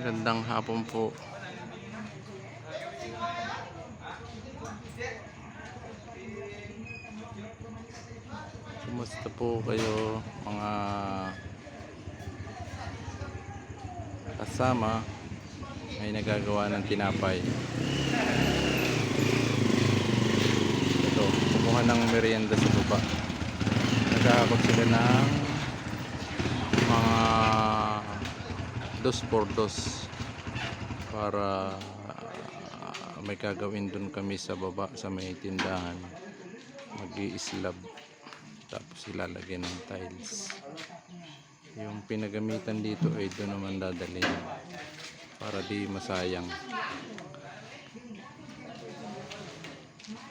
Magandang hapon po. Kumusta po kayo mga kasama ay nagagawa ng tinapay? Ito, kumuha ng merienda sa baba. Nag-aabot sila ng mga 2x2 para may gagawin dun kami sa baba sa may tindahan. Mag-i-slab tapos ilalagyan ng tiles. Yung pinagamitan dito ay doon naman dadalhin para di masayang.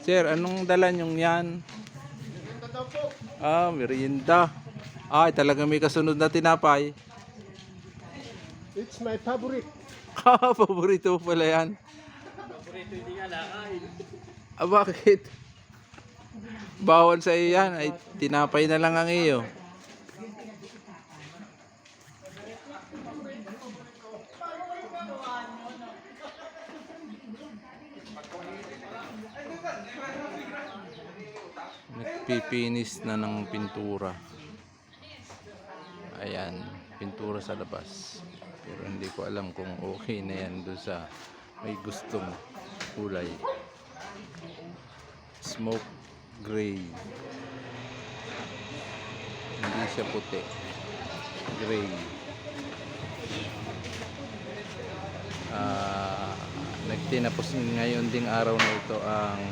Sir, anong dala nyong yan? Merienda. Ay, talaga may kasunod na tinapay. It's my favorite. Paborito pala yan. Paborito hindi nga nakain. Bakit? Bawal sa iyo yan. Ay, tinapay na lang ang iyo. Nagpipinis na ng pintura. Ayan, pintura sa labas. Pero hindi ko alam kung okay na yan doon sa may gustong kulay. Smoke gray. Hindi siya puti. Gray. Nagtinapos ngayon ding araw na ito ang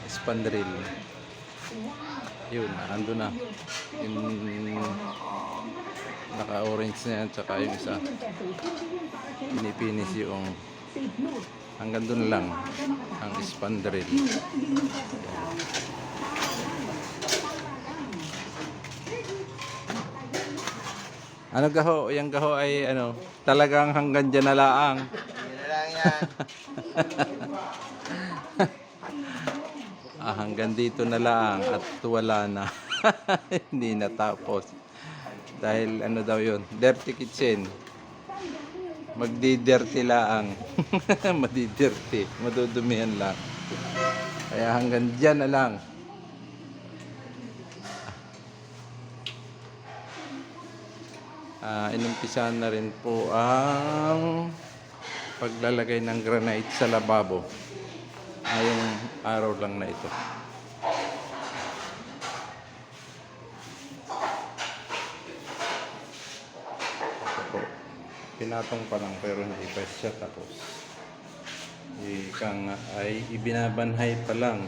spandrel. Yun, ando na. Yung naka-orange na yan, tsaka yung isa pinipinis yung hanggang dun lang ang spandrel. Ano gaho? Yung gaho ay ano, talagang hanggang dyan na laang. Yan lang yan. Hanggang dito na lang at wala na. Hindi natapos. Dahil ano daw yun, dirty kitchen. Magdi-dirty laang. Madi-dirty. Madudumihan lang. Kaya hanggang dyan na lang. Inumpisahan na rin po ang paglalagay ng granite sa lababo. Ngayong araw lang na ito. Ito po. Pinatong pa lang pero hindi pa siya tapos. Ikang ay ibinabanhay pa lang.